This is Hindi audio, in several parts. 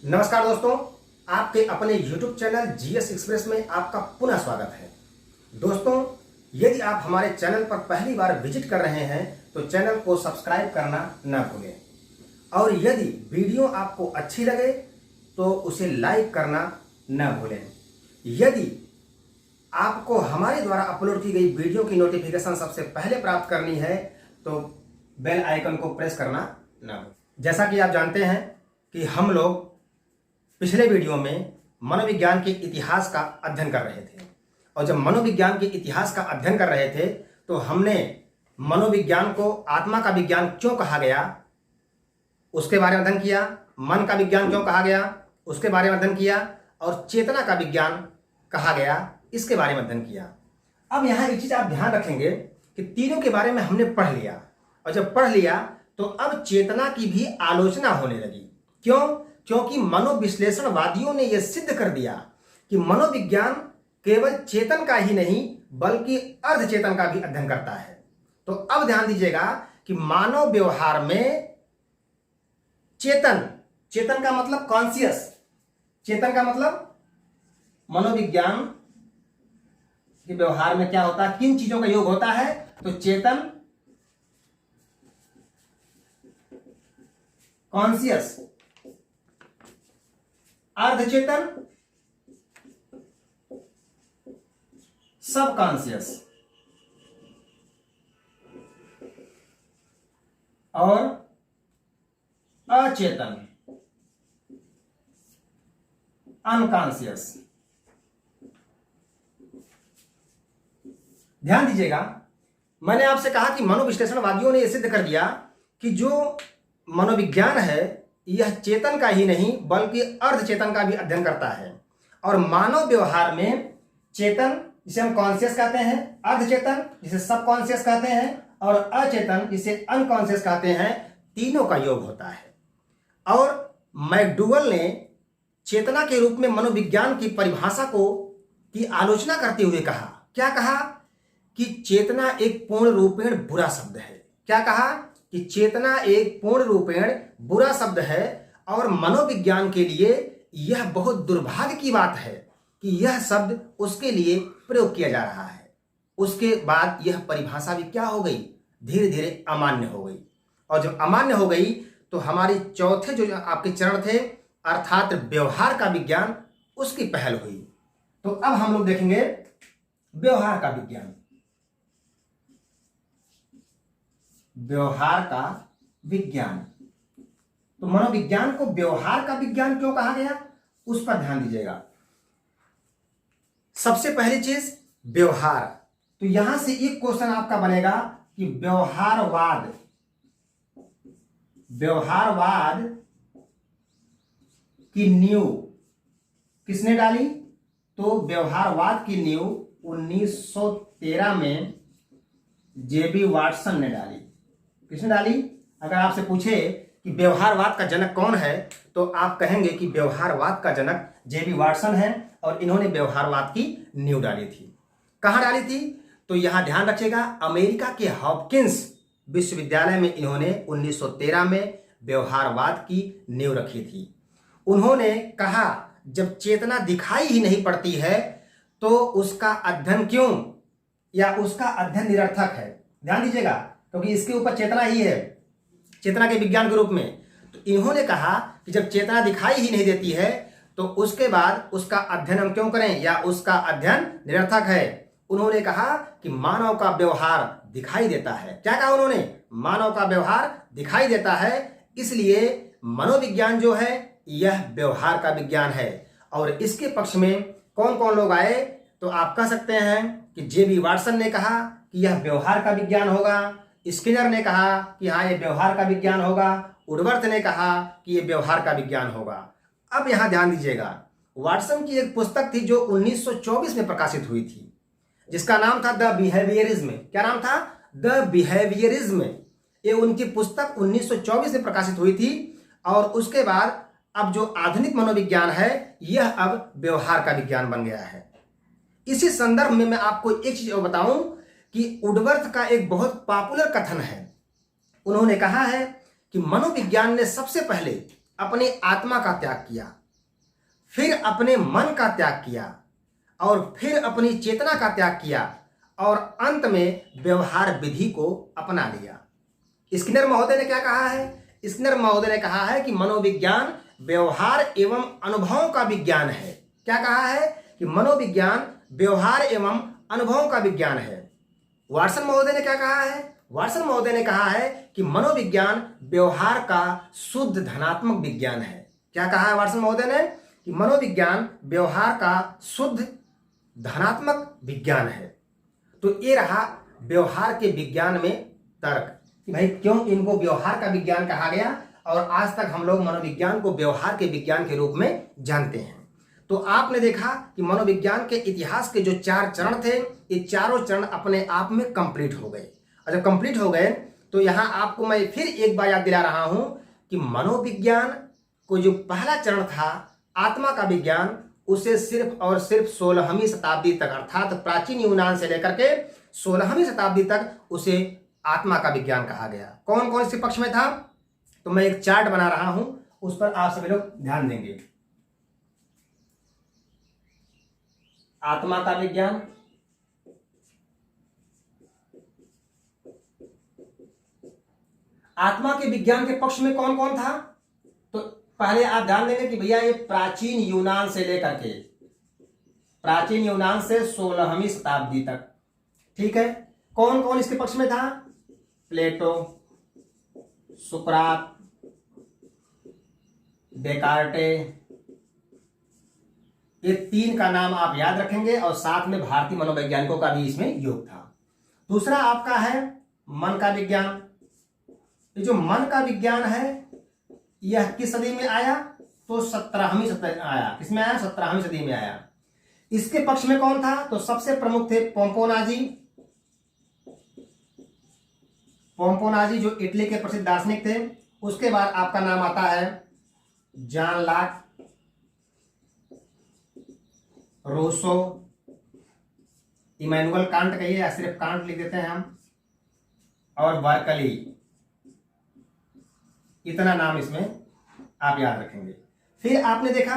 नमस्कार दोस्तों, आपके अपने YouTube चैनल जीएस एक्सप्रेस में आपका पुनः स्वागत है। दोस्तों, यदि आप हमारे चैनल पर पहली बार विजिट कर रहे हैं तो चैनल को सब्सक्राइब करना न भूलें और यदि वीडियो आपको अच्छी लगे तो उसे लाइक करना न भूलें। यदि आपको हमारे द्वारा अपलोड की गई वीडियो की नोटिफिकेशन सबसे पहले प्राप्त करनी है तो बेल आइकन को प्रेस करना न भूलें। जैसा कि आप जानते हैं कि हम लोग पिछले वीडियो में मनोविज्ञान के इतिहास का अध्ययन कर रहे थे और जब मनोविज्ञान के इतिहास का अध्ययन कर रहे थे तो हमने मनोविज्ञान को आत्मा का विज्ञान क्यों कहा गया उसके बारे में अध्ययन किया, मन का विज्ञान क्यों कहा गया उसके बारे में अध्ययन किया और चेतना का विज्ञान कहा गया इसके बारे में अध्ययन किया। अब यहाँ एक चीज आप ध्यान रखेंगे कि तीनों के बारे में हमने पढ़ लिया और जब पढ़ लिया तो अब चेतना की भी आलोचना होने लगी। क्यों? क्योंकि मनोविश्लेषणवादियों ने यह सिद्ध कर दिया कि मनोविज्ञान केवल चेतन का ही नहीं बल्कि अर्धचेतन का भी अध्ययन करता है। तो अब ध्यान दीजिएगा कि मानव व्यवहार में चेतन का मतलब कॉन्शियस, चेतन का मतलब मनोविज्ञान के व्यवहार में क्या होता है, किन चीजों का योग होता है। तो चेतन, कॉन्शियस, अर्धचेतन, सबकॉन्शियस और अचेतन, अनकॉन्शियस। ध्यान दीजिएगा, मैंने आपसे कहा कि मनोविश्लेषणवादियों ने यह सिद्ध कर दिया कि जो मनोविज्ञान है यह चेतन का ही नहीं बल्कि अर्धचेतन का भी अध्ययन करता है और मानव व्यवहार में चेतन जिसे हम कॉन्शियस कहते हैं, अर्धचेतन जिसे सबकॉन्शियस कहते हैं और अचेतन जिसे अनकॉन्शियस कहते हैं, तीनों का योग होता है। और मैकडूगल ने चेतना के रूप में मनोविज्ञान की परिभाषा की आलोचना करते हुए कहा, क्या कहा कि चेतना एक पूर्ण रूपेण बुरा शब्द है। क्या कहा कि चेतना एक पूर्ण रूपेण बुरा शब्द है और मनोविज्ञान के लिए यह बहुत दुर्भाग्य की बात है कि यह शब्द उसके लिए प्रयोग किया जा रहा है। उसके बाद यह परिभाषा भी क्या हो गई, धीरे धीरे अमान्य हो गई और जब अमान्य हो गई तो हमारी चौथे जो आपके चरण थे अर्थात व्यवहार का विज्ञान, उसकी पहल हुई। तो अब हम लोग देखेंगे व्यवहार का विज्ञान। व्यवहार का विज्ञान, तो मनोविज्ञान को व्यवहार का विज्ञान क्यों कहा गया उस पर ध्यान दीजिएगा। सबसे पहली चीज व्यवहार, तो यहां से एक क्वेश्चन आपका बनेगा कि व्यवहारवाद की नींव किसने डाली। तो व्यवहारवाद की नींव 1913 में जेबी वाटसन ने डाली। किसने डाली? अगर आपसे पूछे कि व्यवहारवाद का जनक कौन है तो आप कहेंगे कि व्यवहारवाद का जनक जेबी वाटसन है और इन्होंने व्यवहारवाद की नींव डाली थी। कहां डाली थी? तो यहां ध्यान रखिएगा, अमेरिका के हॉपकिंस विश्वविद्यालय में इन्होंने 1913 में व्यवहारवाद की नींव रखी थी। उन्होंने कहा जब चेतना दिखाई ही नहीं पड़ती है तो उसका अध्ययन क्यों, या उसका अध्ययन निरर्थक है। ध्यान दीजिएगा, क्योंकि इसके ऊपर चेतना ही है, चेतना के विज्ञान के रूप में। तो इन्होंने कहा कि जब चेतना दिखाई ही नहीं देती है तो उसके बाद उसका अध्ययन हम क्यों करें, या उसका अध्ययन निरर्थक है। उन्होंने कहा कि मानव का व्यवहार दिखाई देता है। क्या कहा उन्होंने? मानव का व्यवहार दिखाई देता है, इसलिए मनोविज्ञान जो है यह व्यवहार का विज्ञान है। और इसके पक्ष में कौन कौन लोग आए? तो आप कह सकते हैं कि जेबी वाटसन ने कहा कि यह व्यवहार का विज्ञान होगा, स्किनर ने कहा कि हाँ यह व्यवहार का विज्ञान होगा, वुडवर्थ ने कहा कि यह व्यवहार का विज्ञान होगा। अब यहां ध्यान दीजिएगा, वाटसन की एक पुस्तक थी जो 1924 में प्रकाशित हुई थी जिसका नाम था द बिहेवियरिज्म। क्या नाम था? The behaviourism. ये उनकी पुस्तक 1924 में प्रकाशित हुई थी और उसके बाद अब जो आधुनिक मनोविज्ञान है यह अब व्यवहार का विज्ञान बन गया है। इसी संदर्भ में मैं आपको एक चीज और बताऊं कि वुडवर्थ का एक बहुत पॉपुलर कथन है। उन्होंने कहा है कि मनोविज्ञान ने सबसे पहले अपने आत्मा का त्याग किया, फिर अपने मन का त्याग किया और फिर अपनी चेतना का त्याग किया और अंत में व्यवहार विधि को अपना लिया। स्किनर महोदय ने क्या कहा है? स्किनर महोदय ने कहा है कि मनोविज्ञान व्यवहार एवं अनुभवों का विज्ञान है। क्या कहा है? कि मनोविज्ञान व्यवहार एवं अनुभवों का विज्ञान है। वाटसन महोदय ने क्या कहा है? वाटसन महोदय ने कहा है कि मनोविज्ञान व्यवहार का शुद्ध धनात्मक विज्ञान है। क्या कहा है वाटसन महोदय ने? कि मनोविज्ञान व्यवहार का शुद्ध धनात्मक विज्ञान है। तो ये रहा व्यवहार के विज्ञान में तर्क कि भाई क्यों इनको व्यवहार का विज्ञान कहा गया, और आज तक हम लोग मनोविज्ञान को व्यवहार के विज्ञान के रूप में जानते हैं। तो आपने देखा कि मनोविज्ञान के इतिहास के जो 4 चरण थे, ये चारों चरण अपने आप में कंप्लीट हो गए। और जब कंप्लीट हो गए तो यहाँ आपको मैं फिर एक बार याद दिला रहा हूं कि मनोविज्ञान को जो पहला चरण था आत्मा का विज्ञान, उसे सिर्फ और सिर्फ 16वीं शताब्दी तक, अर्थात प्राचीन यूनान से लेकर के 16वीं शताब्दी तक उसे आत्मा का विज्ञान कहा गया। कौन कौन इसके पक्ष में था? तो मैं एक चार्ट बना रहा हूं, उस पर आप सभी लोग ध्यान देंगे। आत्मा का विज्ञान, आत्मा के विज्ञान के पक्ष में कौन कौन था? तो पहले आप ध्यान देंगे कि भैया ये प्राचीन यूनान से लेकर के, प्राचीन यूनान से 16वीं शताब्दी तक, ठीक है। कौन कौन इसके पक्ष में था? प्लेटो, सुकरात, डेकार्टे, ये 3 का नाम आप याद रखेंगे, और साथ में भारतीय मनोवैज्ञानिकों का भी इसमें योग था। दूसरा आपका है मन का विज्ञान। ये जो मन का विज्ञान है यह किस सदी में आया? तो 17वीं सदी में आया। किसमें आया? 17वीं सदी में आया। इसके पक्ष में कौन था? तो सबसे प्रमुख थे पोम्पोनाजी। पोम्पोनाजी जो इटली के प्रसिद्ध दार्शनिक थे। उसके बाद आपका नाम आता है John Locke, Rousseau, Immanuel Kant कहिए या सिर्फ कांट लिख देते हैं हम, और बर्कली। इतना नाम इसमें आप याद रखेंगे। फिर आपने देखा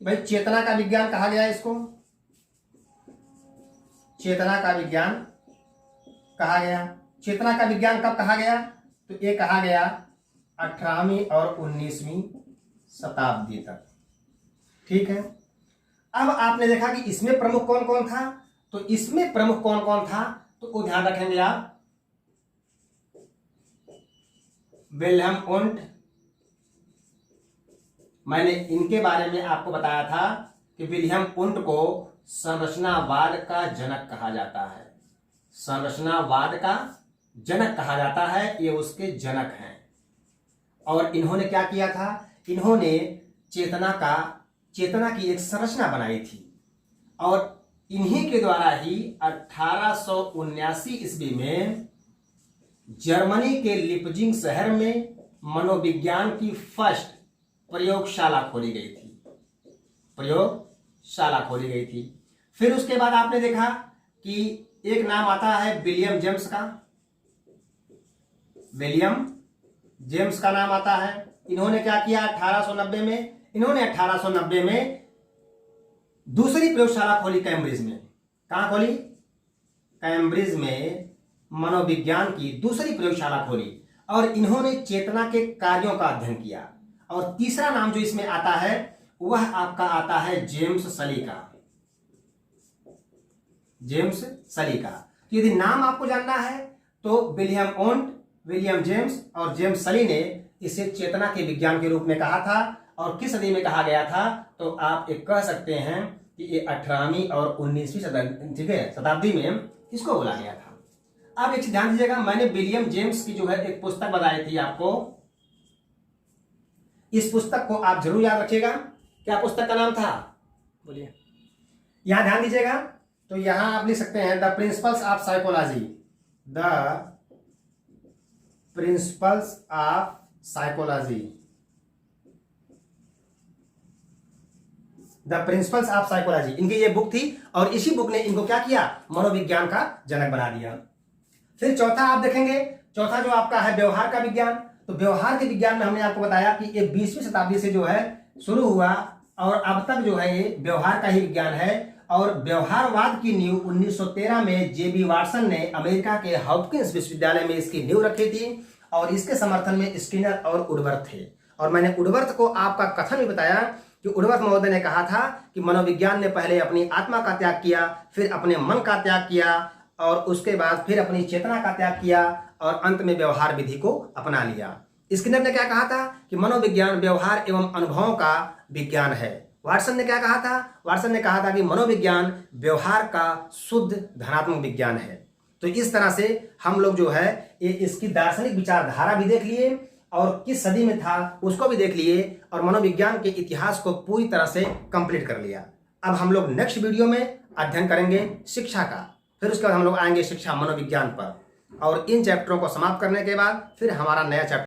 भाई चेतना का विज्ञान कहा गया इसको, चेतना का विज्ञान कहा गया। चेतना का विज्ञान कब कहा गया? तो ये कहा गया 18वीं और 19वीं शताब्दी तक, ठीक है। अब आपने देखा कि इसमें प्रमुख कौन कौन था? तो इसमें प्रमुख कौन कौन था तो वो ध्यान रखेंगे आप। विल्हेम वुंट, मैंने इनके बारे में आपको बताया था कि विल्हेम वुंट को संरचनावाद का जनक कहा जाता है। संरचनावाद का जनक कहा जाता है, ये उसके जनक हैं। और इन्होंने क्या किया था? इन्होंने चेतना की एक संरचना बनाई थी, और इन्हीं के द्वारा ही 1879 ईस्वी में जर्मनी के लिपजिंग शहर में मनोविज्ञान की फर्स्ट प्रयोगशाला खोली गई थी। प्रयोगशाला खोली गई थी। फिर उसके बाद आपने देखा कि एक नाम आता है विलियम जेम्स का। विलियम जेम्स का नाम आता है। इन्होंने क्या किया 1890 में? इन्होंने 1890 में दूसरी प्रयोगशाला खोली कैम्ब्रिज में। कहां खोली? कैम्ब्रिज में मनोविज्ञान की दूसरी प्रयोगशाला खोली, और इन्होंने चेतना के कार्यों का अध्ययन किया। और तीसरा नाम जो इसमें आता है वह आपका आता है जेम्स सली का। जेम्स सली का। तो यदि नाम आपको जानना है तो विलियम वुंट, विलियम जेम्स और जेम्स सली ने इसे चेतना के विज्ञान के रूप में कहा था। और किस सदी में कहा गया था? तो आप एक कह सकते हैं कि ये 18वीं और 19वीं शताब्दी में इसको बोला गया था। आप एक ध्यान दीजिएगा, मैंने विलियम जेम्स की जो है एक पुस्तक बताई थी आपको। इस पुस्तक को आप जरूर याद रखिएगा। क्या पुस्तक का नाम था? बोलिए। यहां ध्यान दीजिएगा, तो यहां आप लिख सकते हैं the principles of psychology. The principles of psychology. The principles of psychology इनकी ये बुक थी, और इसी बुक ने इनको क्या किया? मनोविज्ञान का जनक बना दिया। फिर चौथा आप देखेंगे, चौथा जो आपका है व्यवहार का विज्ञान। तो व्यवहार के विज्ञान में हमने आपको बताया कि ये 20वीं शताब्दी से जो है शुरू हुआ और अब तक जो है ये व्यवहार का ही विज्ञान है। और व्यवहारवाद की नींव 1913 में जेबी वाटसन ने अमेरिका के हॉपकिंस विश्वविद्यालय में इसकी नींव रखी थी और इसके समर्थन में स्किनर और वुडवर्थ थे। और मैंने वुडवर्थ को आपका कथन भी बताया कि वुडवर्थ महोदय ने कहा था कि मनोविज्ञान ने पहले अपनी आत्मा का त्याग किया, फिर अपने मन का त्याग किया और उसके बाद फिर अपनी चेतना का त्याग किया और अंत में व्यवहार विधि को अपना लिया। स्किनर ने क्या कहा था कि मनोविज्ञान व्यवहार एवं अनुभवों का विज्ञान है। वाटसन ने क्या कहा था? वाटसन ने कहा था कि मनोविज्ञान व्यवहार का शुद्ध धनात्मक विज्ञान है। तो इस तरह से हम लोग जो है ये इसकी दार्शनिक विचारधारा भी देख लिए और किस सदी में था उसको भी देख लिए और मनोविज्ञान के इतिहास को पूरी तरह से कंप्लीट कर लिया। अब हम लोग नेक्स्ट वीडियो में अध्ययन करेंगे शिक्षा का, फिर उसके बाद हम लोग आएंगे शिक्षा मनोविज्ञान पर और इन चैप्टरों को समाप्त करने के बाद फिर हमारा नया चैप्टर